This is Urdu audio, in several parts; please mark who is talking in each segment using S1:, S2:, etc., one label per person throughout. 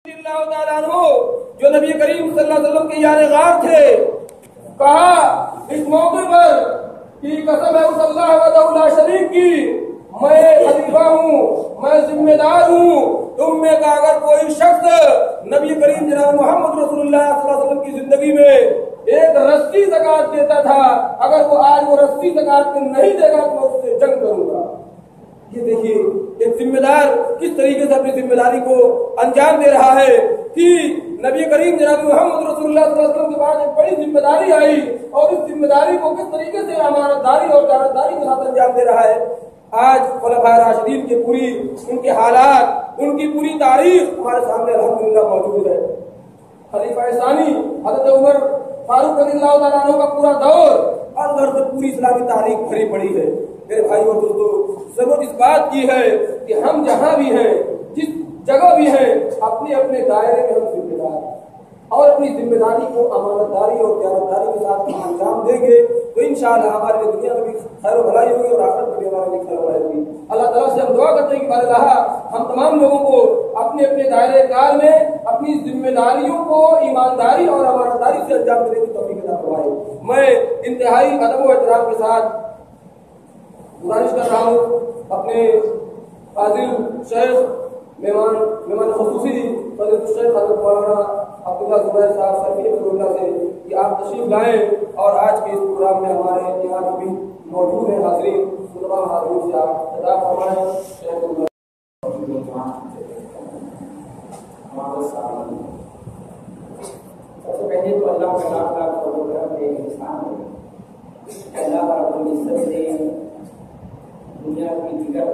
S1: اللہ تعالیٰ عنہ جو نبی کریم صلی اللہ علیہ وسلم کے یار غار تھے، کہا اس موقع پر کہ قسم ہے اس اللہ وحدہ لا شریک کی، میں خلیفہ ہوں، میں ذمہ دار ہوں، تم میں کا اگر کوئی شخص نبی کریم جناب محمد رسول اللہ صلی اللہ علیہ وسلم کی زندگی میں ایک رسی زکات دیتا تھا، اگر وہ آج وہ رسی زکات نہیں دے گا تو میں اس سے جنگ کروں گا۔ یہ دیکھیے ایک ذمہ دار کس طریقے سے اپنی ذمہ داری کو انجام دے رہا ہے کہ نبی کریم جناب محمد رسول اللہ صلی اللہ علیہ وسلم کے بعد ایک بڑی ذمہ داری آئی اور اس ذمہ داری کو کس طریقے سے امانت داری اور جانبداری کے ساتھ انجام دے رہا ہے۔ آج خلفائے راشدین کی پوری ان کے حالات، ان کی پوری تاریخ ہمارے سامنے الحمدللہ موجود ہے۔ خلیفہ ثانی حضرت عمر فاروق رضی اللہ تعالیٰ عنہ کا پورا دور اور ادھر سے پوری اسلامی تاریخ بھری پڑی ہے۔ میرے بھائی اور دوستو، ضرورت اس بات کی ہے کہ ہم جہاں بھی ہیں، جس جگہ بھی ہیں، اپنے اپنے دائرے میں ہم ذمہ دار ہیں اور اپنی ذمہ داری کو امانت داری اور دیانتداری کے ساتھ انجام دیں گے تو انشاءاللہ ہمارے لیے دنیا میں بھی خیر و بھلائی ہوگی اور آخرت میں بھی ہمارے لیے خیر و بھلائی ہوگی۔ اللہ تعالیٰ سے ہم دعا کرتے ہیں کہ بار اللہ ہم تمام لوگوں کو اپنے اپنے دائرے کار میں اپنی ذمہ داریوں کو ایمانداری اور امانت داری سے انجام دینے کی توفیق عطا فرمائے۔ میں انتہائی ادب و احترام کے ساتھ گزارش کر رہا ہوں اپنے فاضل شیخ مہمان خصوصی فضیلت الشیخ حضرت مولانا عبداللہ زبیر صاحب سرفی اللہ سے کہ آپ تشریف لائیں اور آج کے اس پروگرام میں ہمارے یہاں بھی موجود ہیں حاضرین، تمام حاضرین سے آپ خطاب فرمائیں۔
S2: سب سے پہلے تو اللہ کا لاکھ لاکھ کرم ہے، احسان ہے، اللہ رب العزت نے دنیا کی دیگر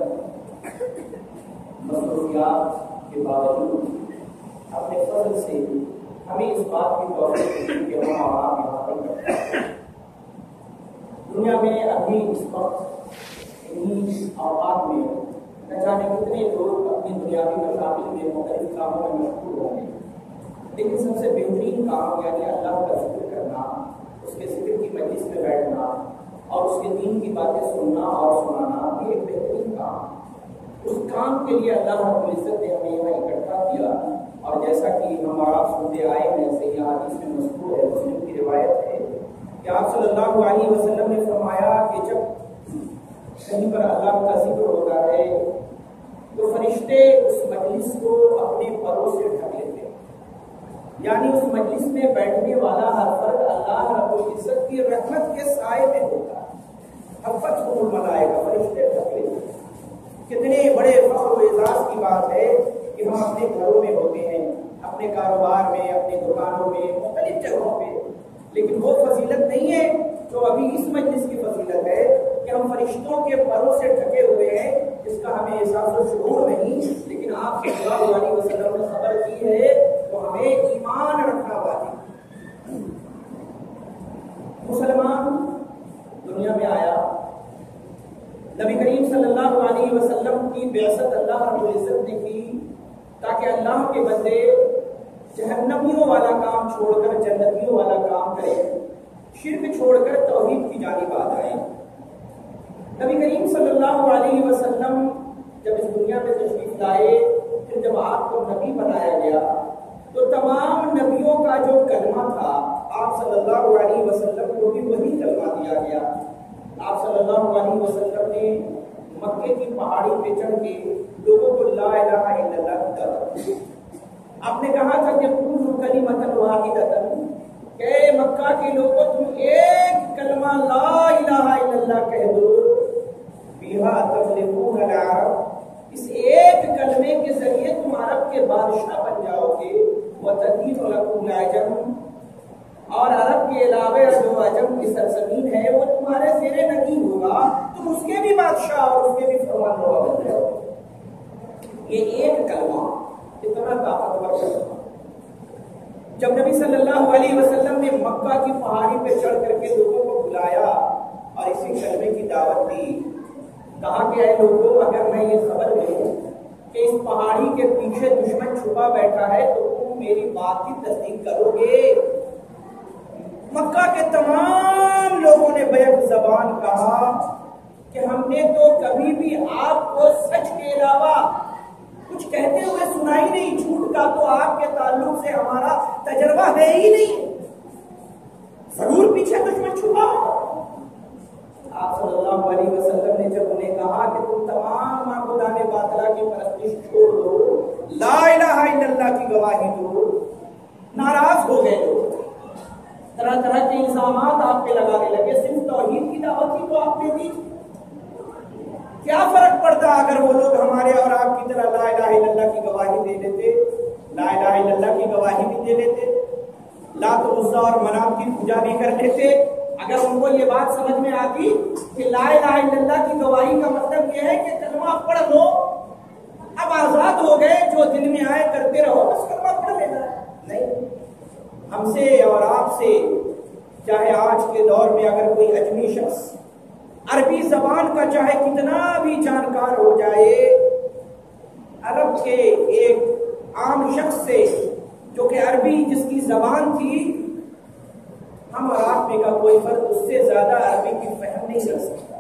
S2: مصروفیات کے باوجود اپنے فضل سے ہمیں اس بات کی توفیق دی کہ ہم آپ یہاں پر کرتے ہیں۔ دنیا میں ابھی اس وقت انہی اوقات میں نہ جانے کتنے لوگ اپنی دنیاوی مشاغل میں مختلف کاموں میں مشغول ہوں گے، لیکن سب سے بہترین کام یعنی اللہ کا ذکر کرنا، اس کے ذکر کی مجلس میں بیٹھنا اور اس کے دین کی باتیں سننا اور سنانا یہ ایک بہترین کام۔ اس کام کے لیے اللہ رب العزت نے ہمیں یہاں اکٹھا کیا اور جیسا کہ ہم آپ سنتے آئے ہیں صحیح حدیث میں مذکور ہے، مسلم کی روایت ہے کہ آپ صلی اللہ علیہ وسلم نے فرمایا کہ جب کہیں پر اللہ کا ذکر ہوتا ہے تو فرشتے اس مجلس کو اپنے پروں سے ڈھک لیتے ہیں، یعنی اس مجلس میں بیٹھنے والا ہر فرد اللہ رب العزت کی رحمت کے سائے میں ہوتا ہے۔ حفظ کو ملائکہ فرشتے ڈھک لیتے ہیں۔ کتنے بڑے فخر و اعزاز کی بات ہے کہ ہم اپنے گھروں میں ہوتے ہیں، اپنے کاروبار میں، اپنے دکانوں میں، مختلف جگہوں پہ، لیکن وہ فضیلت نہیں ہے جو ابھی اس مجلس کی فضیلت ہے کہ ہم فرشتوں کے پروں سے ڈھکے ہوئے ہیں، جس کا ہمیں احساس و شعور نہیں، لیکن آپ صلی اللہ علیہ وسلم نے خبر کی ہے تو ہمیں ایمان رکھنا واجب۔ مسلمان دنیا میں آیا، نبی کریم صلی اللہ علیہ وسلم کی بعثت اللہ رب العزت نے کی تاکہ اللہ کے بندے جہنمیوں والا کام چھوڑ کر جنتیوں والا کام کریں، شرک چھوڑ کر توحید کی جانب آ جائیں۔ نبی کریم صلی اللہ علیہ وسلم جب اس دنیا میں تشریف لائے، پھر جب آپ کو نبی بنایا گیا تو تمام نبیوں کا جو کلمہ تھا آپ صلی اللہ علیہ وسلم کو بھی وہی کلمہ دیا گیا۔ آپ صلی اللہ علیہ وسلم نے مکے کی پہاڑی پہ چڑھ کے لوگوں کو لا الہ الا اللہ کی دعوت دی۔ آپ نے کہا تھا کہ قولوا کلمۃ واحدۃ، کہ مکہ کے لوگوں تم ایک کلمہ لا الہ الا اللہ کہہ دو، بہا تغلبون العرب، اس ایک کلمے کے ذریعے تم عرب کے بادشاہ بن جاؤ گے، وتدین لکم العجم، اور عرب کے علاوہ جو عجم کی سرزمین ہے وہ تمہارے زیر نگین ہوگا، تم اس کے بھی بادشاہ اور اس کے بھی فرمان روا بن جاؤ گے۔ یہ ایک کلمہ اتنا طاقتور کلمہ، جب نبی صلی اللہ علیہ وسلم نے مکہ کی پہاڑی پہ چڑھ کر کے لوگوں کو بلایا اور اسی کلمے کی دعوت دی، کہا کہ اے لوگوں اگر میں یہ خبر دوں کہ اس پہاڑی کے پیچھے دشمن چھپا بیٹھا ہے تو تم میری بات کی تصدیق کرو گے؟ مکہ کے تمام لوگوں نے بیک زبان کہا کہ ہم نے تو کبھی بھی آپ کو سچ کے علاوہ کچھ کچھ کہتے ہوئے سنا ہی نہیں. جھوٹ کا تو آپ کے تعلق سے ہمارا تجربہ ہے ہی نہیں. ضرور پیچھے دشمن چھپا. آپ صلی اللہ علیہ وسلم نے جب انہیں کہا کہ تم تمام معبودان باطلہ کی پرستش چھوڑ دو, لا الہ الا اللہ کی گواہی دو, ناراض ہو گئے لوگ. طرح طرح کے الزامات آپ پہ لگانے لگے. صرف توحید کی دعوت ہی تو آپ نے دی. کیا فرق پڑتا اگر وہ لوگ ہمارے اور آپ کی طرح لا الہ الا اللہ کی گواہی دے دیتے, لا الہ الا اللہ کی گواہی بھی دے لیتے, لات و عزا اور منات کی پوجا بھی کر لیتے. اگر ان کو یہ بات سمجھ میں آتی کہ لا الہ الا اللہ کی گواہی کا مطلب یہ ہے کہ کلمہ پڑھ لو, اب آزاد ہو گئے, جو دل میں آئے کرتے رہو, بس کلمہ پڑھ لینا ہے. نہیں, ہم سے اور آپ سے, چاہے آج کے دور میں اگر کوئی اجمی شخص عربی زبان کا چاہے کتنا بھی جانکار ہو جائے, عرب کے ایک عام شخص سے جو کہ عربی جس کی زبان تھی, ہم اور آپ میں کا کوئی فرق اس سے زیادہ عربی کی فہم نہیں کر سکتا.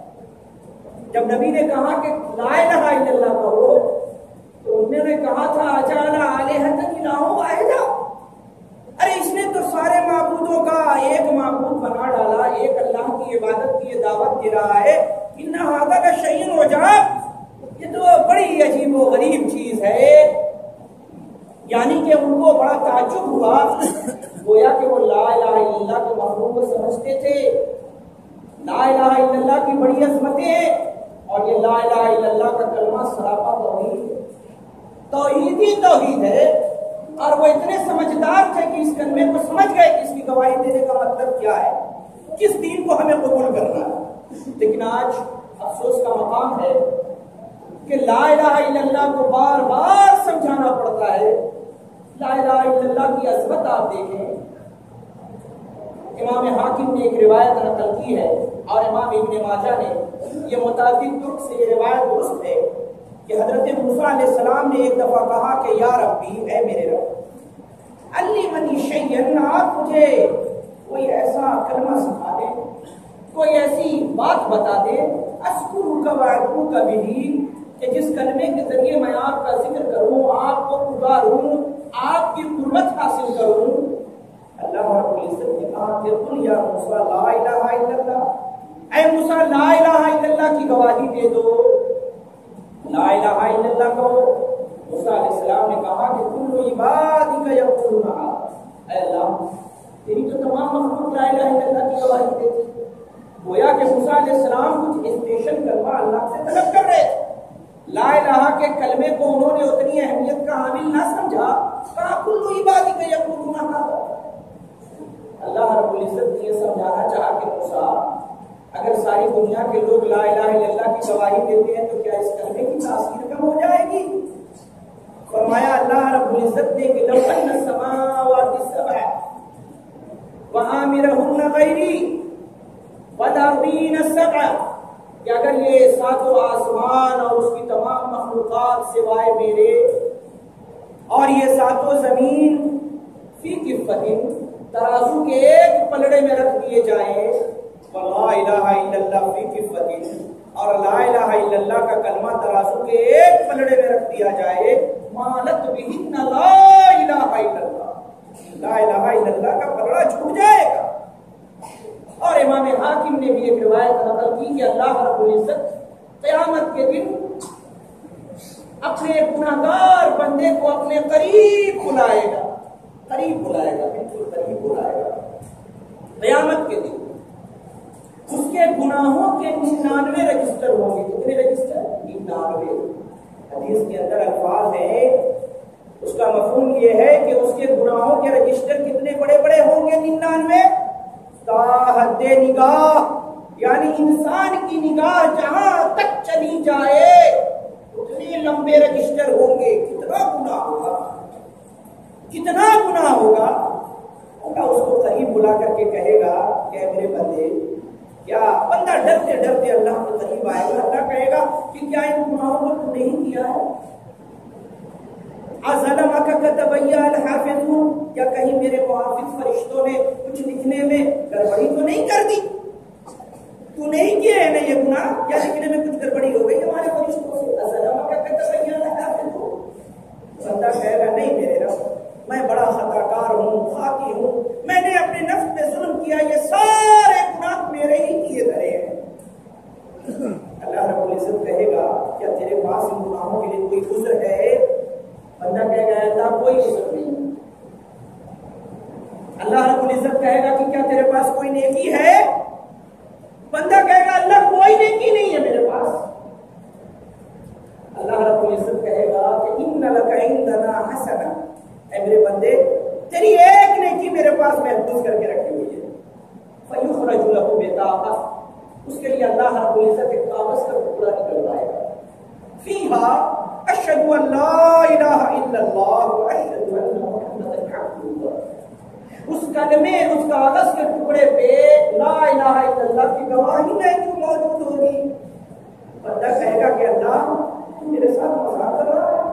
S2: جب نبی نے کہا کہ لا الہ الا اللہ کہو, تو انہوں نے کہا تھا اجعل آلہۃ الہ واحدہ, ارے اس نے تو سارے معبودوں کا ایک معبود بنا ڈالا, ایک اللہ کی عبادت کی دعوت دے رہا ہے. ان ھذا لشیء عجاب, یہ تو بڑی عجیب و غریب چیز ہے. یعنی کہ ان کو بڑا تعجب ہوا, گویا کہ وہ لا الہ الا اللہ کے مفہوم کو سمجھتے تھے. لا الہ الا اللہ کی بڑی عظمتیں, اور یہ لا الہ الا اللہ کا کلمہ سراپا توحید ہے, توحید ہی توحید ہے. اور وہ اتنے سمجھدار تھے کہ اس کلمے کو سمجھ گئے کہ اس کی گواہی دینے کا مطلب کیا ہے, کس دین کو ہمیں قبول کرنا ہے. لیکن آج افسوس کا مقام ہے کہ لا الہ الا اللہ کو بار بار سمجھانا پڑتا ہے. لا الہ الا اللہ کی عظمت آپ دیکھیں. امام حاکم نے ایک روایت نقل کی ہے, اور امام ابن ماجہ نے, یہ متعدد طرق سے یہ روایت درست ہے, کہ حضرت موسیٰ علیہ السلام نے ایک دفعہ کہا کہ یا ربی, اے میرے رب, علمنی شیئن, آپ مجھے کوئی ایسا کلمہ سکھا دیں, کوئی ایسی بات بتا دیں, اذکرک واذکرک بہ, کہ جس کلمے کے ذریعے میں آپ کا ذکر کروں, آپ کو پکاروں, آپ کی قربت حاصل کروں. اللہ رب العزت نے کہا کہ قل یا موسیٰ لا الہ الا اللہ, اے موسیٰ لا الہ الا اللہ کی گواہی دے دو, لا الہ الا اللہ کہو. موسیٰ علیہ السلام نے کہا کہ کل عبادک یقولون ھذا, اے اللہ تیری تو تمام مخلوق لا الہ الا اللہ کی گواہی دیتی. گویا کہ موسیٰ علیہ السلام کچھ اسپیشل کلمہ اللہ سے طلب کر رہے تھے. لا الہ کے کلمے کو انہوں نے اتنی اہمیت کا حامل نہ سمجھا, کہا کل عبادک یقولون ھذا. اللہ رب العزت نے یہ سمجھانا چاہا کہ موسیٰ, اگر ساری دنیا کے لوگ لا الہ الا اللہ کی گواہی دیتے ہیں تو کیا اس کلمے کی تاثیر کم ہو جائے گی؟ فرمایا اللہ رب العزت نے کہ لو ان السماوات السبع وآمرهن غیری والارضین السبع, کہ اگر یہ ساتوں آسمان اور اس کی تمام مخلوقات سوائے میرے, اور یہ ساتوں زمین فی کفۃ, ترازو کے ایک پلڑے میں رکھ دیے جائیں, لا الہ الا اللہ فی کفۃ, اور لا الہ الا اللہ کا کلمہ ترازو کے ایک پلڑے میں رکھ دیا جائے, مالت بہن لا الہ الا اللہ, لا الہ الا اللہ کا پلڑا چھوٹ جائے گا. اور امام حاکم نے بھی ایک روایت نقل کی کہ اللہ رب العزت قیامت کے دن اپنے گناہگار بندے کو اپنے قریب بلائے گا, قریب بلائے گا, بالکل قریب بلائے گا. قیامت کے دن اس کے گناہوں کے 99 رجسٹر ہوں گے. کتنے رجسٹر؟ 99. حدیث کے اندر الفاظ ہیں, اس کا مفہوم یہ ہے کہ اس کے گناہوں کے رجسٹر کتنے بڑے بڑے ہوں گے؟ 99. تا حد نگاہ, یعنی انسان کی نگاہ جہاں تک چلی جائے اتنے لمبے رجسٹر ہوں گے. کتنا گناہ ہوگا, کتنا گناہ ہوگا. اللہ اس کو قریب بلا کر کے کہے گا کہ میرے بندے, کیا بندہ ڈرتے ڈرتے اللہ کے قریب آئے گا. اللہ کہے گا کہ کیا ان گناہوں کو تو نہیں کیا ہے؟ اظلمک کتبیا الحافظون, کیا کہیں میرے محافظ فرشتوں نے کچھ لکھنے میں گڑبڑی تو نہیں کر دی؟ تو نہیں کیا ہے نا یہ گناہ, یا لکھنے میں کچھ گڑبڑی ہو گئی ہمارے فرشتوں سے؟ اظلمک کتبیا الحافظون, کیا یہ سارے گناہ میرے ہی کیے دھرے ہیں. اللہ رب العزت کہے گا کیا تیرے پاس ان گناہوں کے لیے کوئی عذر ہے؟ بندہ کہے گا اللہ کوئی عذر نہیں. اللہ رب العزت کہے گا کہ کیا تیرے پاس کوئی نیکی ہے؟ بندہ کہے گا اللہ کوئی نیکی نہیں ہے میرے پاس. اللہ رب العزت کہے گا کہ ان لک عندنا حسنہ، اے میرے بندے تیری ایک نیکی میرے پاس محفوظ کر کے رکھی ہوئی ہے. فیخرج له بطاقہ، اس کے لیے اللہ رب العزت ایک کاغذ کا ٹکڑا نکلوائے گا. فیہا اشہد ان لا الہ الا اللہ واشہد ان محمدا عبدہ. اس کلمے اس کاغذ کے ٹکڑے پہ لا الہ الا اللہ کی گواہی نہیں جو موجود ہوگی. بندہ کہے گا کہ اللہ تو میرے ساتھ مذاق کر رہا ہے.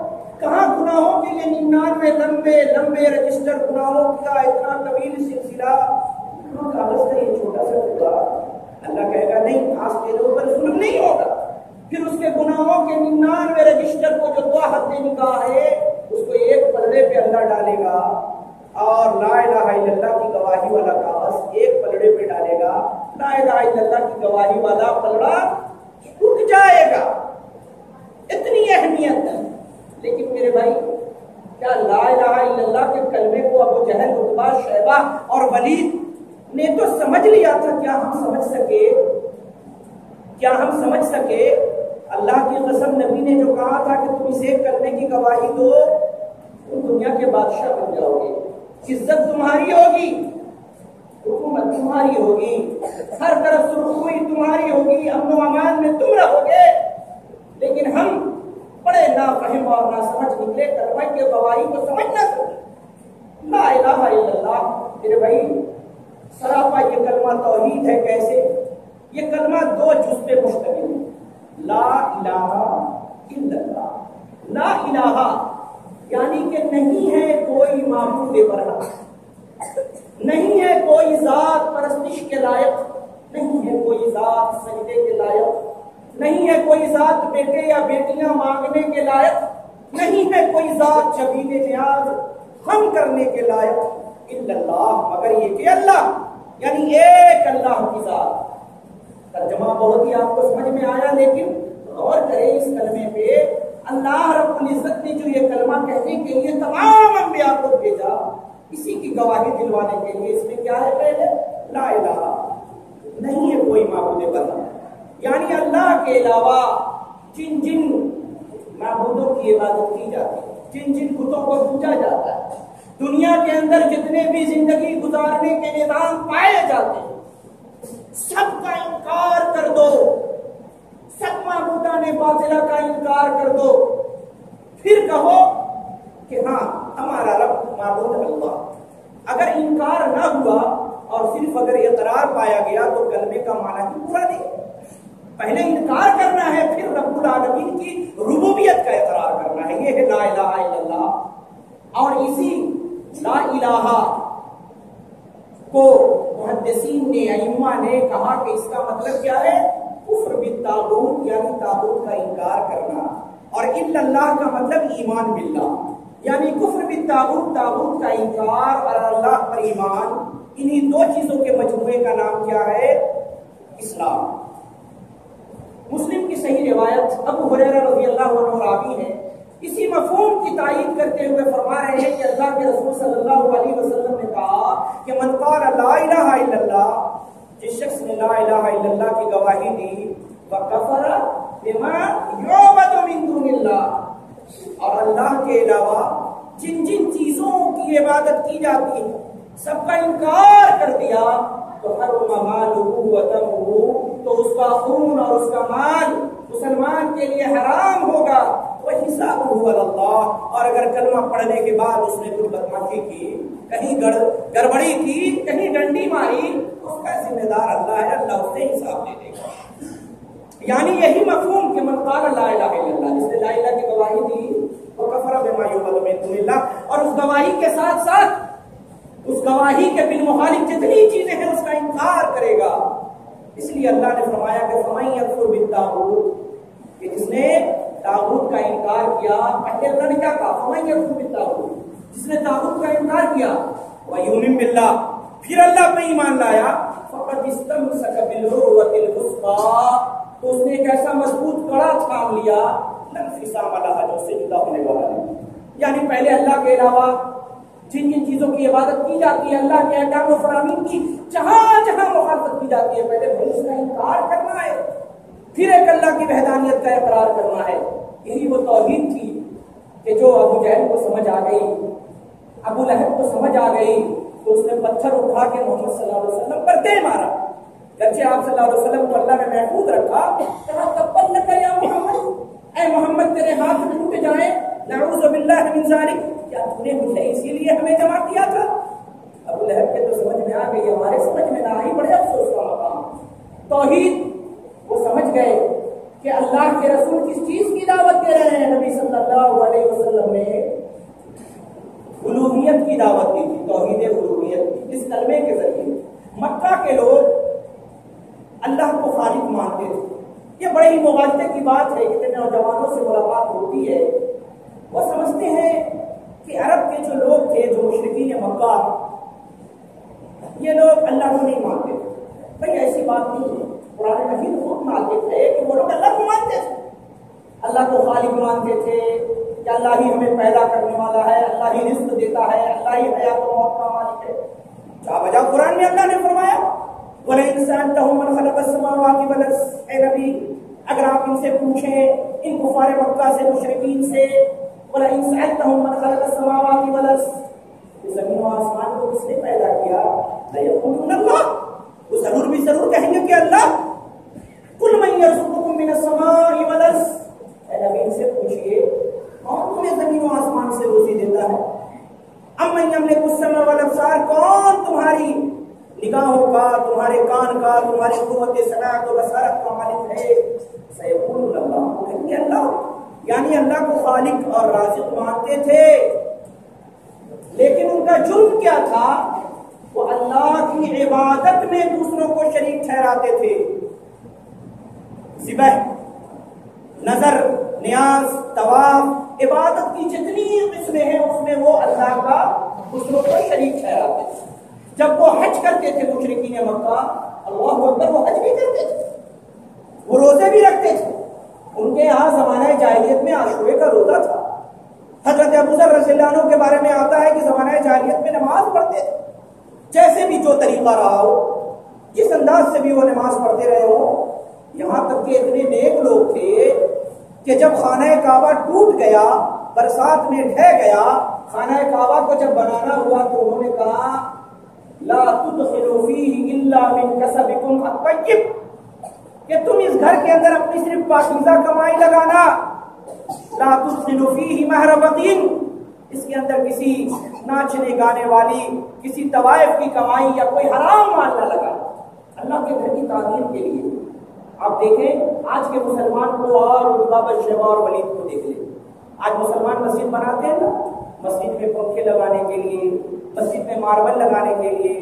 S2: کہاں گناہوں کے لیے 99 لمبے رجسٹر گناہوں کا اتنا طویل سلسلہ، کاغذ کا یہ چھوٹا سا ٹکڑا. اللہ کہے گا نہیں، آج تیرے اوپر ظلم نہیں ہوگا. پھر اس کے گناہوں کے 99 رجسٹر کو جو 2 حد نکاح ہے اس کو ایک پلڑے پہ اللہ ڈالے گا اور لا الہ الا اللہ کی گواہی والا کاغذ ایک پلڑے پہ ڈالے گا. لا الہ الا اللہ کی گواہی والا پلڑا رک جائے گا. اتنی اہمیت ہے. لیکن میرے بھائی کیا لا الہ الا اللہ کے کلمے کو ابو جہل، عتبہ، شیبہ اور ولید نے تو سمجھ لیا تھا؟ کیا ہم سمجھ سکے اللہ کی قسم نبی نے جو کہا تھا کہ تم اس ایک کلمے کی گواہی دو تم دنیا کے بادشاہ بن جاؤ گے، عزت تمہاری ہوگی، حکومت تمہاری ہوگی، ہر طرف سرخروئی تمہاری ہوگی، امن و امان میں تم رہو گے. لیکن ہم بڑے نافہم اور ناسمجھ نکلے، کلمہ کی گواہی کو سمجھ نہ سکے. لا الہ الا اللہ میرے بھائی سراپا یہ کلمہ توحید ہے. کیسے؟ یہ کلمہ 2 جز پہ مشتمل ہے. لا الہ الا اللہ. لا الہ یعنی کہ نہیں ہے کوئی معبود برحق، نہیں ہے کوئی ذات پرستش کے لائق، نہیں ہے کوئی ذات سجدے کے لائق، نہیں ہے کوئی ذات بیٹے یا بیٹیاں مانگنے کے لائق، نہیں ہے کوئی ذات شبیہ نیاز ہم کرنے کے لائق الا اللہ، مگر یہ کہ اللہ، یعنی ایک اللہ کی ذات. ترجمہ بہت ہی آپ کو سمجھ میں آیا، لیکن غور کریں اس کلمے پہ. اللہ رب العزت نے جو یہ کلمہ کہنے کے لیے تمام انبیاء کو بھیجا اسی کی گواہی دلوانے کے لیے، اس میں کیا ہے؟ پہلے لا الہ، نہیں ہے کوئی معبود برحق، یعنی اللہ کے علاوہ جن معبودوں کی عبادت کی جاتی ہے، جن بتوں کو پوجا جاتا ہے، دنیا کے اندر جتنے بھی زندگی گزارنے کے نظام پائے جاتے ہیں سب کا انکار کر دو. سب معبودان باطلہ کا انکار کر دو، پھر کہو کہ ہاں ہمارا رب معبود اللہ. اگر انکار نہ ہوا اور صرف اگر اقرار پایا گیا تو کلمے کا معنی ہی پورا نہیں. پہلے انکار کرنا ہے، پھر رب العالمین کی ربوبیت کا اقرار کرنا ہے. یہ ہے لا الہ الا اللہ. اور اسی لا الہ کو محدثین نے، ائمہ نے کہا کہ اس کا مطلب کیا ہے؟ کفر بالطاغوت، یعنی طاغوت کا انکار کرنا. اور الا اللہ کا مطلب ایمان باللہ، یعنی کفر بالطاغوت، طاغوت کا انکار اور اللہ پر ایمان. انہی 2 چیزوں کے مجموعے کا نام کیا ہے؟ اسلام. مسلم کی صحیح روایت ابو ہریرہ رضی اللہ عنہ راوی ہے، اسی مفہوم کی تائید کرتے ہوئے فرما رہے ہیں کہ اللہ کے رسول صلی اللہ علیہ وسلم نے کہا کہ من قال لا الہ الا اللہ، جس شخص نے لا الہ الا اللہ کی گواہی دی، وکفر بما یعبد من دون اللہ، اور اللہ کے علاوہ جن چیزوں کی عبادت کی جاتی ہے سب کا انکار کر دیا، تو حرم مالہ ودمہ، تو اس کا خون اور اس کا مال مسلمان کے لیے حرام ہوگا. وحسابہ علی اللہ، اور اگر کلمہ پڑھنے کے بعد اس نے کوئی بدمعاشی کی، کہیں گڑبڑی کی، کہیں ڈنڈی ماری، اس کا ذمہ دار اللہ ہے، اللہ اس سے حساب لے لے گا. یعنی یہی مفہوم کہ من قال لا الہ الا اللہ، جس نے لا الہ کی گواہی دی وہ کفر بما یعبد من دون اللہ، اور اس گواہی کے ساتھ ساتھ اس گواہی کے بالمخالف جتنی چیزیں ہیں اس کا انکار کرے گا. اس لیے اللہ نے فرمایا کہ فمن یکفر بالطاغوت، کہ جس نے طاغوت کا انکار کیا. پہلے اللہ نے کیا کہا؟ فمن یکفر بالطاغوت، جس نے طاغوت کا انکار کیا، ویؤمن باللہ، پھر اللہ پہ ایمان لایا فقد استمسک بالعروۃ الوثقی، تو اس نے ایک ایسا مضبوط کڑا تھام لیا لا انفصام لہا، جو اس سے جدا ہونے والا نہیں۔ یعنی پہلے اللہ کے علاوہ جن جن چیزوں کی عبادت کی جاتی ہے، اللہ کے احکام و فرامین کی جہاں جہاں مخالفت کی جاتی ہے، پہلے اس کا انکار کرنا ہے، پھر ایک اللہ کی وحدانیت کا اقرار کرنا ہے۔ یہی وہ توحید تھی کہ جو ابو جہل کو سمجھ آ گئی، ابو لہب کو سمجھ آ گئی، تو اس نے پتھر اٹھا کے محمد صلی اللہ علیہ وسلم پر دے مارا۔ گرچہ آپ صلی اللہ علیہ وسلم کو اللہ نے محفوظ رکھا، کہا تبت لک یا محمد، اے محمد تیرے ہاتھ ٹوٹ جائیں، نعوذ باللہ من ذالک، کیا تم نے مجھے اسی لیے ہمیں جمع کیا تھا؟ ابو لہب کے تو سمجھ میں آ گئی، ہمارے سمجھ میں نہ آئی، بڑے افسوس کا مقام۔ توحید وہ سمجھ گئے کہ اللہ کے رسول کس چیز کی دعوت دے رہے ہیں۔ نبی صلی اللہ علیہ وسلم نے الوہیت کی دعوت دی تھی، توحید الوہیت، اس کلمے کے ذریعے۔ مکہ کے لوگ اللہ کو خالق مانتے تھے۔ یہ بڑے ہی مغالطے کی بات ہے، کتنے نوجوانوں سے ملاقات ہوتی ہے، وہ سمجھتے ہیں کہ عرب کے جو لوگ تھے، جو مشرکین مکہ، یہ لوگ اللہ کو نہیں مانتے تھے۔ بھائی ایسی بات نہیں ہے، قرآن مجید خود نازل ہے کہ وہ لوگ اللہ کو مانتے تھے، اللہ کو خالق مانتے تھے کہ اللہ ہی ہمیں پیدا کرنے والا ہے، اللہ ہی رزق دیتا ہے، اللہ ہی حیات و موت کا مالک ہے۔ جا بجا قرآن میں اللہ نے فرمایا وَلَئِن سَأَلْتَهُم مَّنْ خَلَقَ السَّمَاوَاتِ وَالْأَرْضَ، اے نبی اگر آپ ان سے پوچھیں، ان کفار مکہ سے، مشرکین سے، وَلَئِن سَأَلْتَهُم مَّنْ خَلَقَ السَّمَاوَاتِ وَالْأَرْضَ، زمین و آسمان کو کس نے پیدا کیا؟ لَيَقُولُنَّ اللَّهُ، وہ ضرور بھی ضرور کہیں گے کہ اللہ۔ قُلْ مَن يَرْزُقُكُم مِّنَ السَّمَاءِ وَالْأَرْضِ، اے نبی ان سے پوچھئے کون تمہیں زمین و آسمان سے روزی دیتا ہے؟ اَمَّن يَمْلِكُ السَّمْعَ وَالْأَبْصَارَ، کون تمہاری نگاہوں کا، تمہارے کان کا، تمہاری قوت سماعت و بصارت کا مالک ہے؟ سيقولون اللہ، وہ کہیں گے اللہ، یعنی اللہ کو خالق اور رازق مانتے تھے، لیکن ان کا جرم کیا تھا؟ وہ اللہ کی عبادت میں دوسروں کو شریک ٹھہراتے تھے۔ ذبح، نظر، نیاز، طواف، عبادت کی جتنی قسمیں ہیں اس میں وہ اللہ کا دوسروں کو شریک ٹھہراتے تھے۔ جب وہ حج کرتے تھے مشرکین مکہ، اللہ اکبر، وہ حج بھی کرتے تھے، وہ روزے بھی رکھتے تھے۔ ان کے یہاں زمانہ جاہلیت میں عاشورے کا روزہ تھا۔ حضرت ابو ذر رضی اللہ عنہ کے بارے میں آتا ہے کہ زمانہ جاہلیت میں نماز پڑھتے تھے، جیسے بھی جو طریقہ رہا ہو، جس انداز سے بھی وہ نماز پڑھتے رہے ہو، یہاں تک کہ اتنے نیک لوگ تھے کہ جب خانہ کعبہ ٹوٹ گیا، برسات میں ڈھہ گیا، خانہ کعبہ کو جب بنانا ہوا تو انہوں نے کہا لا تدخلوا فیہ الا من کسبکم الطیب، کہ تم اس گھر کے اندر اپنی صرف پاکیزہ کمائی لگانا، لا تدخلوا فیہ محربتین، اس کے اندر کسی ناچنے گانے والی، کسی طوائف کی کمائی یا کوئی حرام مال نہ لگانا، اللہ کے گھر کی تعمیر کے لیے۔ آپ دیکھیں آج کے مسلمان کو اور عتبہ شیبہ اور ولید کو دیکھ لیں، آج مسلمان مسجد بناتے ہیں نا، مسجد میں پنکھے لگانے کے لیے، مسجد میں ماربل لگانے کے لیے،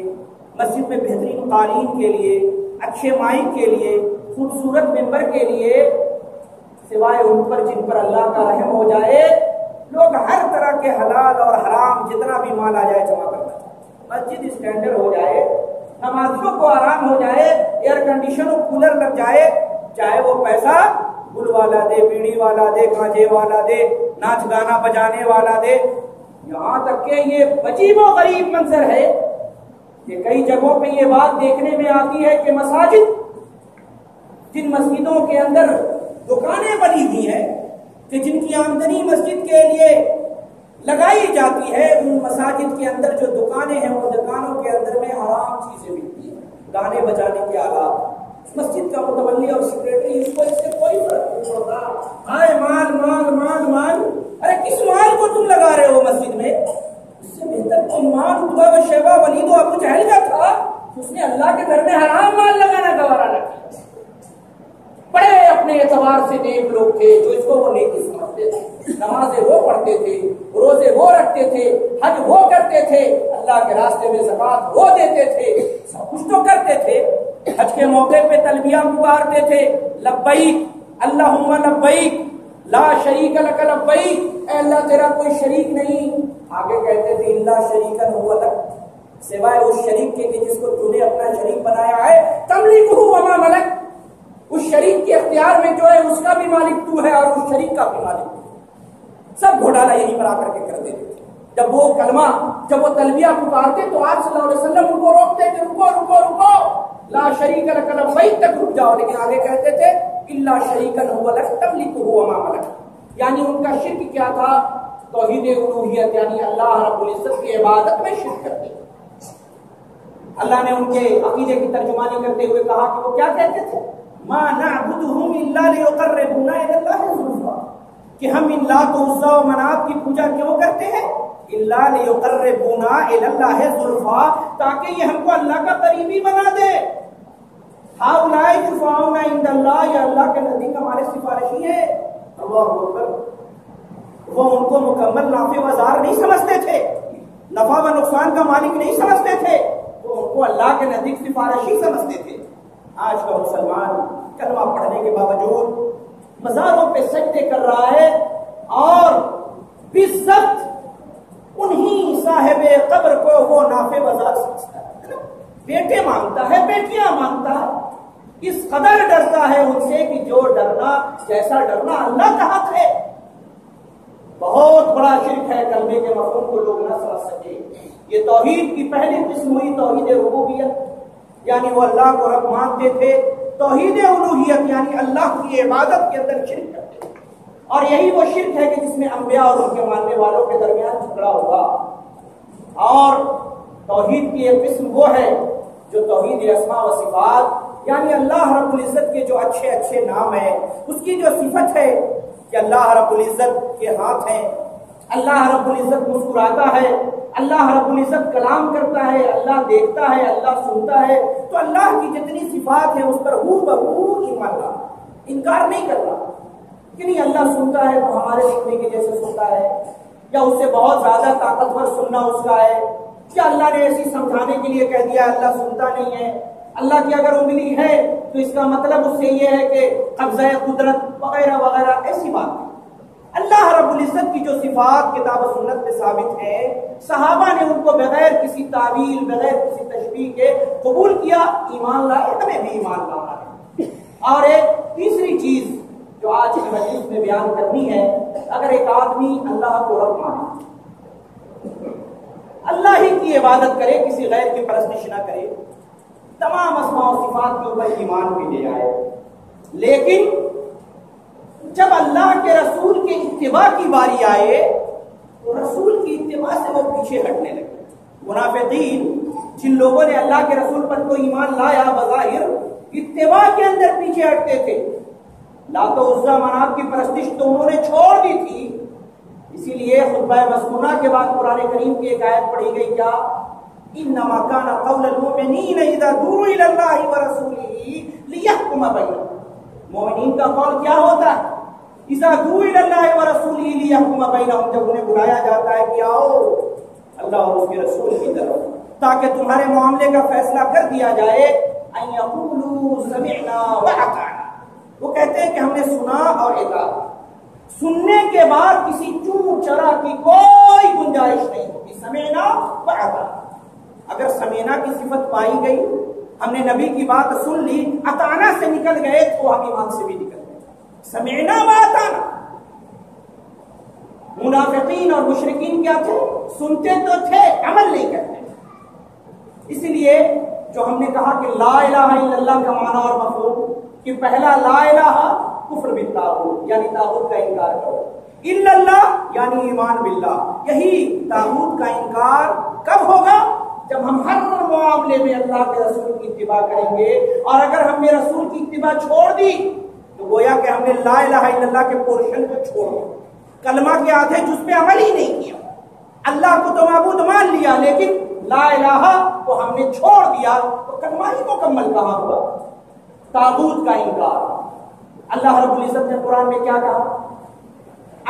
S2: مسجد میں بہترین قالین کے لیے، اچھے مائک کے لیے، خوبصورت ممبر کے لیے، سوائے ان پر جن پر اللہ کا رحم ہو جائے، لوگ ہر طرح کے حلال اور حرام جتنا بھی مال آ جائے جمع کرنا چاہتے۔ مسجد اسٹینڈرڈ ہو جائے، نمازیوں کو آرام ہو جائے، ایئر کنڈیشن اور کولر لگ جائے، چاہے وہ پیسہ گل والا دے، بیڑی والا دے، گانجے والا دے، ناچ گانا بجانے والا دے، یہاں تک کہ یہ عجیب و غریب منظر ہے کہ کئی جگہوں پہ یہ بات دیکھنے میں آتی ہے کہ مساجد، جن مسجدوں کے اندر دکانیں بنی ہوئی ہیں کہ جن کی آمدنی مسجد کے لیے لگائی جاتی ہے، ان مساجد کے اندر جو دکانیں ہیں وہ دکانوں کے اندر میں حرام چیزیں بکتی ہیں، گانے بجانے کے آلات۔ مسجد کا متولی اور سیکریٹری اس سے کوئی فرق نہیں پڑتا، آئے مال مال مال مال، ارے کس مال کو تم لگا رہے ہو مسجد میں؟ اس سے بہتر تو ایمان عتبہ و شیبہ ولید و ابو جہل کا تھا، اس نے اللہ کے گھر میں حرام مال لگانا گوارا نہ کیا۔ بڑے اپنے اعتبار سے نیک لوگ تھے جو اس کو وہ نیکی سمجھتے تھے، نمازیں وہ پڑھتے تھے، روزے وہ رکھتے تھے، حج وہ کرتے تھے، اللہ کے راستے میں زکات وہ دیتے تھے، سب کچھ تو کرتے تھے۔ حج کے موقع پہ تلبیہ پکارتے تھے، لبیک اللہم لبیک لا شریک لک لبیک، اے اللہ تیرا کوئی شریک نہیں، آگے کہتے تھے الا شریکا هو لک، سوائے اس شریک کے کہ جس کو تو نے اپنا شریک بنایا ہے، تملکہ وما ملک، اس شریک کے اختیار میں جو ہے اس کا بھی مالک تو ہے اور اس شریک کا بھی مالک تو ہے۔ سب گھوٹالا یہی پر آ کر کے کرتے تھے۔ جب وہ کلمہ، جب وہ تلبیہ پکارتے تو آپ صلی اللہ علیہ وسلم ان کو روکتے کہ رکو رکو رکو، لا شریک لک لبیک تک رک جاؤ، لیکن آگے کہتے تھے الا شریکا هو لک تملکہ وما ملک، یعنی ان کا شرک کیا تھا؟ توحید الوہیت، یعنی اللہ رب العزت کی عبادت میں شرک کرتے تھے۔ اللہ نے ان کے عقیدے کی ترجمانی کرتے ہوئے کہا کہ وہ کیا کہتے تھے؟ ما نعبدهم الا ليقربونا الى الله زلفا، کہ ہم ان لات و عزا و منات کی پوجا کیوں کرتے ہیں؟ الا ليقربونا الى الله زلفا، تاکہ یہ ہم کو اللہ کا قریبی بنا دے۔ ہؤلاء شفعاؤنا عند اللہ، یہ اللہ کے نزدیک ہمارے سفارشی ہیں۔ اللہ اکبر۔ وہ ان کو مکمل نافع و ضار نہیں سمجھتے تھے، نفع و نقصان کا مالک نہیں سمجھتے تھے، وہ ان کو اللہ کے نزدیک سفارشی سمجھتے تھے۔ آج کا مسلمان کلمہ پڑھنے کے باوجود مزاروں پہ سجدے کر رہا ہے اور بالضبط انہی صاحب قبر کو وہ نافع و ضار سمجھتا ہے، بیٹے مانگتا ہے، بیٹیاں مانگتا ہے، اس قدر ڈرتا ہے ان سے کہ جو ڈرنا، جیسا ڈرنا اللہ کا حق ہے۔ بہت بڑا شرک ہے، کلمے کے مفہوم کو لوگ نہ سمجھ سکے۔ یہ توحید کی پہلی قسم ہوئی توحید ربوبیت، یعنی وہ اللہ کو رب مانتے تھے۔ توحید الوہیت یعنی اللہ کی عبادت کے اندر شرک کرتے تھے، اور یہی وہ شرک ہے کہ جس میں انبیاء اور ان کے ماننے والوں کے درمیان جھگڑا ہوگا۔ اور توحید کی ایک قسم وہ ہے جو توحید اسماء و صفات، یعنی اللہ رب العزت کے جو اچھے اچھے نام ہیں، اس کی جو صفت ہے کہ اللہ رب العزت کے ہاتھ ہیں، اللہ رب العزت مسکراتا ہے، اللہ رب العزت کلام کرتا ہے، اللہ دیکھتا ہے، اللہ سنتا ہے، تو اللہ کی جتنی صفات ہیں اس پر ہو بہو ایمان لا، انکار نہیں کرتا کہ نہیں اللہ سنتا ہے تو ہمارے سننے کے جیسے سنتا ہے، یا اس سے بہت زیادہ طاقتور سننا اس کا ہے، کیا اللہ نے ایسی سمجھانے کے لیے کہہ دیا اللہ سنتا نہیں ہے؟ اللہ کی اگر انگلی ہے تو اس کا مطلب اس سے یہ ہے کہ قبضہ قدرت وغیرہ وغیرہ، ایسی بات نہیں۔ اللہ رب العزت کی جو صفات کتاب و سنت میں ثابت ہیں، صحابہ نے ان کو بغیر کسی تعویل، بغیر کسی تشبیہ کے قبول کیا، ایمان لائے، ہمیں بھی ایمان لانا ہے۔ اور ایک تیسری چیز جو آج کی مجلس میں بیان کرنی ہے، اگر ایک آدمی اللہ کو رب مانے، اللہ ہی کی عبادت کرے، کسی غیر کی پرستش نہ کرے، تمام اسماء و صفات کے اوپر ایمان بھی لے آئے، لیکن جب اللہ کے رسول کے اتباع کی باری آئے تو رسول کی اتباع سے وہ پیچھے ہٹنے لگے۔ منافقین، جن لوگوں نے اللہ کے رسول پر کوئی ایمان لایا، بظاہر اتباع کے اندر پیچھے ہٹتے تھے۔ لات و عزا منات کی پرستش تو انہوں نے چھوڑ دی تھی، اسی لیے خطبہ مسنونہ کے بعد قرآن کریم کی ایک آیت پڑھی گئی، کیا انما کان قول المؤمنین اذا دعوا الی اللہ ورسولہ لیحکم بینہم، مومنین کا قول کیا ہوتا ہے؟ اذا دعوا الی اللہ ورسولہ لیحکم بینہم، جب انہیں بلایا جاتا ہے کہ آؤ اللہ اور اس کے رسول کی طرف تاکہ تمہارے معاملے کا فیصلہ کر دیا جائے، ان یقولوا سمعنا واطعنا، وہ کہتے ہیں کہ ہم نے سنا اور اطاعت۔ سننے کے بعد کسی چور چرا کی کوئی گنجائش نہیں ہوتی، سمعنا واطعنا۔ اگر سمینا کی صفت پائی گئی، ہم نے نبی کی بات سن لی، اطانا سے نکل گئے تو ہم ایمان سے بھی نکل گئے، سمینا و اطانا۔ منافقین اور مشرکین کیا تھے؟ سنتے تو تھے، عمل نہیں کرتے۔ اسی لیے جو ہم نے کہا کہ لا الہ الا اللہ کا معنی اور مفہوم، کہ پہلا لا الہ کفر بالطاغوت، یعنی طاغوت کا انکار کرو، الا اللہ یعنی ایمان باللہ، یہی طاغوت کا انکار کب ہوگا؟ جب ہم ہر معاملے میں اللہ کے رسول کی اتباع کریں گے، اور اگر ہم نے رسول کی اتباع چھوڑ دی تو گویا کہ ہم نے لا الہ الا اللہ کے پورشن کو چھوڑ دیا، کلمہ کے آدھے جز پہ عمل ہی نہیں کیا، اللہ کو تو معبود مان لیا لیکن لا الہ کو ہم نے چھوڑ دیا، تو کلمہ ہی مکمل کہاں ہوا؟ طاغوت کا انکار۔ اللہ رب العزت نے قرآن میں کیا کہا؟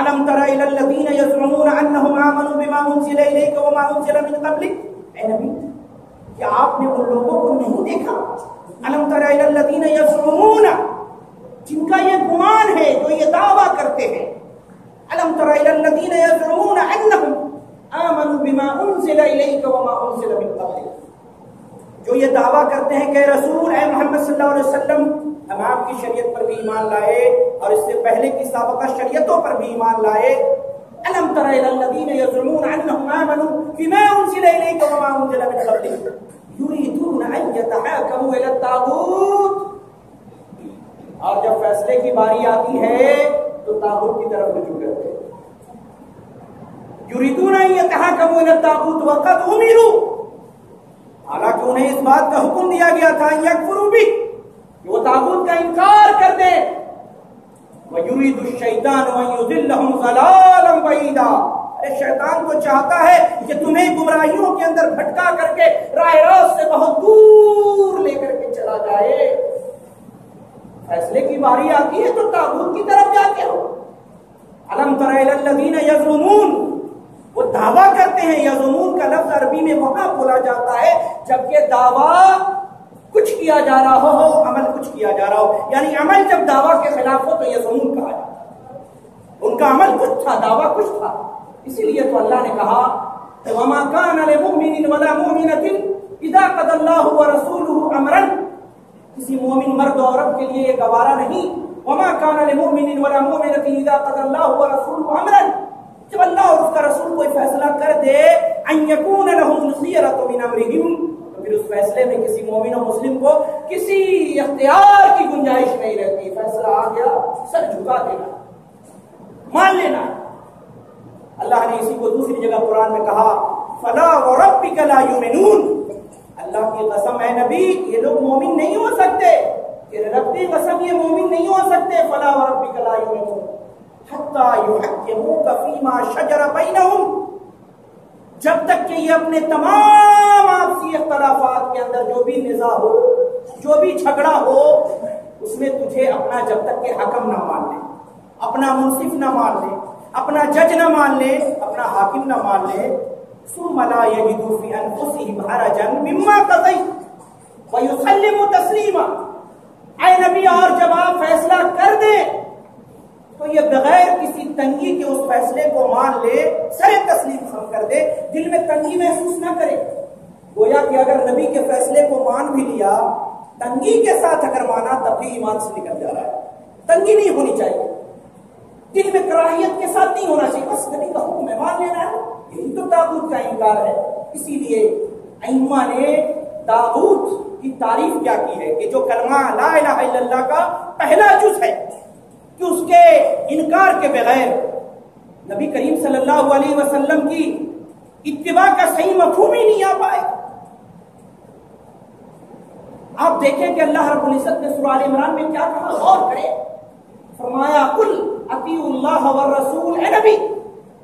S2: الم تر الی الذین یزعمون انہم آمنوا بما انزل الیک وما انزل من قبلک، اے نبی کیا آپ نے ان لوگوں کو نہیں دیکھا؟ الم تر الی الذین یزعمون، جن کا یہ گمان ہے، جو یہ دعویٰ کرتے ہیں، الم تر الی الذین یزعمون انہم آمنوا بما انزل الیک وما انزل من قبلک، جو یہ دعویٰ کرتے ہیں کہ رسول اے محمد صلی اللہ علیہ وسلم ہم آپ کی شریعت پر بھی ایمان لائے اور اس سے پہلے کی سابقہ شریعتوں پر بھی ایمان لائے. الم تر الی الذین یزعمون انهم آمنوا بما انزل الیک وما انزل من قبلک یریدون ان یتحاکموا الی الطاغوت، اور جب فیصلے کی باری آتی ہے تو طاغوت کی طرف رجوع کرتے ہیں. یریدون ان یتحاکموا الی الطاغوت وقد امروا، حالانکہ انہیں اس بات کا حکم دیا گیا تھا یکفروا بہ، کہ وہ طاغوت کا انکار کر دیں. وَيُرِيدُ الشَّيْطَانُ أَن يُضِلَّهُمْ ضَلَالًا بَعِيدًا، شیطان کو چاہتا ہے کہ تمہیں گمراہیوں کے اندر بھٹکا کر کے راہ راست سے بہت دور لے کر کے چلا جائے. فیصلے کی باری آتی ہے تو طاغوت کی طرف جاتے ہو. الم تر الی الذین یزعمون، وہ دعویٰ کرتے ہیں. یزعمون کا لفظ عربی میں وہاں بولا جاتا ہے جب یہ دعویٰ کچھ کیا جا رہا ہو، عمل کچھ کیا جا رہا ہو، یعنی عمل جب دعویٰ کے خلاف ہو تو یزعمون کہا جاتا ہے. ان کا عمل کچھ تھا، دعویٰ کچھ تھا. اسی لیے تو اللہ نے کہا وَمَا كَانَ لِمُؤْمِنٍ وَلَا مُؤْمِنَةٍ إِذَا قَضَى اللَّهُ وَرَسُولُهُ أَمْرًا، کسی مومن مرد و عورت کے لیے یہ گوارا نہیں. وَمَا كَانَ لِمُؤْمِنٍ وَلَا مُؤْمِنَةٍ إِذَا قَضَى اللَّهُ وَرَسُولُهُ أَمْرًا، جب اللہ اور اس کا رسول کوئی فیصلہ کر دے ان یکون لهم الخیرۃ من امرهم، تو پھر اس فیصلے میں کسی مومن و مسلم کو کسی اختیار کی گنجائش نہیں رہتی. فیصلہ آ گیا سر جھکا دینا، مان لینا. اللہ نے اسی کو دوسری جگہ قرآن میں کہا فلا وربک لا یؤمنون، اللہ کی قسم ہے نبی یہ لوگ مومن نہیں ہو سکتے، تیرے رب کی قسم یہ مومن نہیں ہو سکتے. فلا وربک لا یؤمنون حتی یحکموک فیما شجر بینہم، جب تک کہ یہ اپنے تمام آپسی اختلافات کے اندر جو بھی نزاع ہو، جو بھی جھگڑا ہو، اس میں تجھے اپنا جب تک کہ حکم نہ مان لے، اپنا منصف نہ مان لے، اپنا جج نہ مان لے، اپنا حاکم نہ مان لے، ثم لا یجدوا فی انفسہم حرجا مما قضیت ویسلموا تسلیما. اے نبی اور جب آپ فیصلہ کر دیں تو یہ بغیر کسی تنگی کے اس فیصلے کو مان لے، سر تسلیم خم کر دے، دل میں تنگی محسوس نہ کرے. گویا کہ اگر نبی کے فیصلے کو مان بھی لیا، تنگی کے ساتھ اگر مانا تب بھی ایمان سے نکل جا رہا ہے. تنگی نہیں ہونی چاہیے، دل میں کراہیت کے ساتھ نہیں ہونا چاہیے، بس نبی کا حکم ہے مان لینا ہے. یہی تو طاغوت کا انکار ہے. اسی لیے ائمہ نے طاغوت کی تعریف کیا کی ہے کہ جو کلمہ لا الہ الا اللہ کا پہلا جز ہے کہ اس کے انکار کے بغیر نبی کریم صلی اللہ علیہ وسلم کی اتباع کا صحیح مفہوم ہی نہیں آ پائے. آپ دیکھیں کہ اللہ رب العزت نے سورہ آل عمران میں کیا کہا، غور کریں. فرمایا قل اطیعوا اللہ والرسول، اے نبی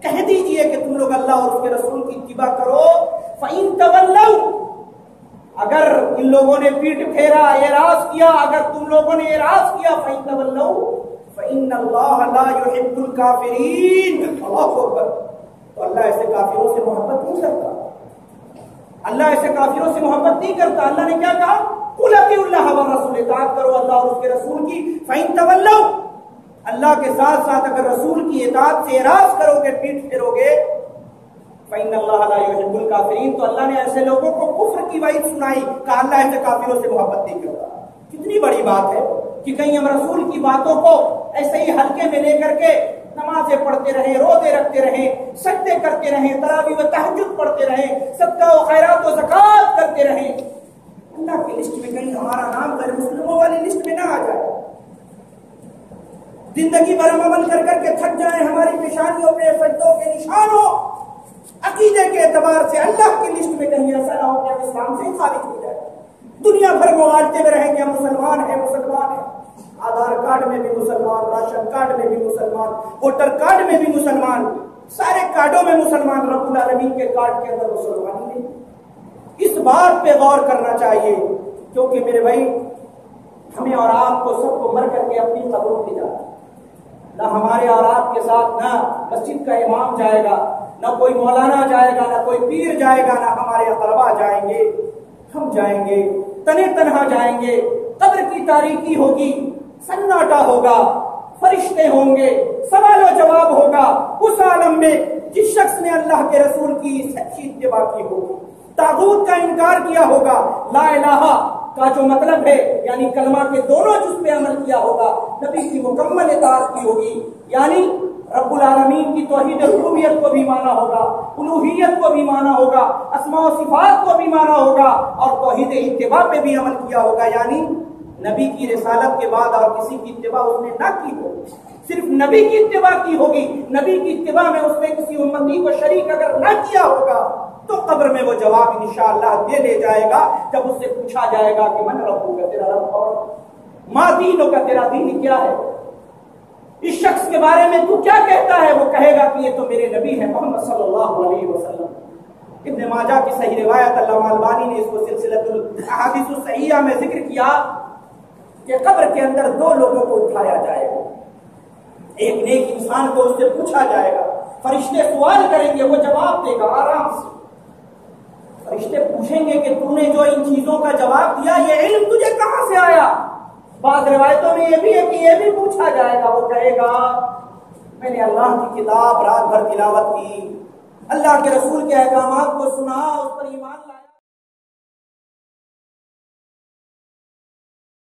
S2: کہہ دیجئے کہ تم لوگ اللہ اور اس کے رسول کی اتباع کرو. فَإِن تَوَلَّوْا، اگر ان لوگوں نے پیٹ پھیرا، اعراض کیا، اگر تم لوگوں نے اعراض کیا، فَإِن تَوَلَّوْا فَإِنَّ اللَّهَ لَا يُحِبُّ الْكَافِرِينَ، اللہ اکبر. تو اللہ ایسے کافروں سے محبت نہیں کرتا، اللہ ایسے کافروں سے محبت نہیں کرتا. اللہ نے کیا کہا، قُلْ اطیعوا اللَّهَ وَالرَّسُولَ، اطاعت کرو اللہ اور اس کے رسول کی. فَإِن تَوَلَّوْا، اللہ کے ساتھ ساتھ اگر رسول کی اطاعت سے اعراض کرو گے، پیٹ پھیرو گے، فَإِنَّ اللَّهَ لَا يُحِبُّ الْكَافِرِينَ، تو اللہ نے ایسے لوگوں کو کفر کی وعید سنائی، کہا اللہ ایسے کافروں سے محبت نہیں کرتا. کتنی بڑی بات ہے کہ کہیں ہم رسول کی باتوں کو ایسے ہی ہلکے میں لے کر کے نمازیں پڑھتے رہیں، روزے رکھتے رہیں، سجدے کرتے رہیں، تراویح و تہجد پڑھتے رہیں، صدقہ و خیرات و زکات کرتے رہیں. اللہ کی لسٹ میں کہیں ہمارا نام غیر مسلموں والی لسٹ میں نہ آ جائے. زندگی بھر ہم عمل کر کر کے تھک جائیں، ہماری پیشانیوں پہ سجدوں کے نشان ہو، عقیدے کے اعتبار سے اللہ کی لسٹ میں کہیں ایسا نہ ہو کہ ہم اسلام سے خارج ہو جائے. دنیا بھر مغالطے میں رہیں کہ ہم مسلمان ہیں، مسلمان ہیں، آدھار کارڈ میں بھی مسلمان، راشن کارڈ میں بھی مسلمان، ووٹر کارڈ میں بھی مسلمان، سارے کارڈوں میں مسلمان، رب العالمین کے کارڈ کے اندر مسلمان نہیں. اس بات پہ غور کرنا چاہیے، کیونکہ میرے بھائی ہمیں اور آپ کو سب کو مر کر کے اپنی قبروں پہ جانا. نہ ہمارے اور آپ کے ساتھ نہ مسجد کا امام جائے گا، نہ کوئی مولانا جائے گا، نہ کوئی پیر جائے گا، نہ ہمارے اقربا جائیں گے. ہم جائیں گے، تنے تنہا جائیں گے. قبر کی تاریکی ہوگی، سناٹا ہوگا، فرشتے ہوں گے، سوال و جواب ہوگا. اس عالم مقام میں جس شخص نے اللہ کے رسول کی سچی اتباع کی ہوگی، طاغوت کا انکار کیا ہوگا، لا الہ کا جو مطلب ہے یعنی کلمہ کے دونوں جز پہ عمل کیا ہوگا، نبی کی مکمل اطاعت کی ہوگی، یعنی رب العالمین کی توحید ربوبیت کو بھی مانا ہوگا، الوہیت کو بھی مانا ہوگا، اسماء و صفات کو بھی مانا ہوگا، اور توحید اتباع پہ بھی عمل کیا ہوگا، یعنی نبی کی رسالت کے بعد اور کسی کی اتباع اس نے نہ کی ہو، صرف نبی کی اتباع کی ہوگی۔ نبی کی اتباع میں اس نے کسی امتی کو شریک اگر نہ کیا ہوگا تو قبر میں وہ جواب انشاءاللہ دے لے جائے گا جب اس سے پوچھا جائے گا کہ من ربک کا تیرا رب کون، ما دینک کا تیرا دین کیا ہے، اس شخص کے بارے میں تو کیا کہتا ہے، وہ کہے گا کہ یہ تو میرے نبی ہے محمد صلی اللہ علیہ وسلم۔ ابن ماجہ کی صحیح روایت علامہ البانی نے اس کو سلسلۃ الاحادیث الصحیحہ میں ذکر کیا کہ قبر کے اندر دو لوگوں کو اٹھایا جائے گا، ایک نیک انسان کو اس سے پوچھا جائے گا، فرشتے سوال کریں گے، وہ جواب دے گا آرام سے، فرشتے پوچھیں گے کہ تو نے جو ان چیزوں کا جواب دیا یہ علم تجھے کہاں سے آیا، بعض روایتوں میں یہ بھی ہے کہ یہ بھی پوچھا جائے گا، وہ کہے گا میں نے اللہ کی کتاب رات بھر تلاوت کی، اللہ کے رسول کے احکامات کو سنا، اس پر ایمان لایا۔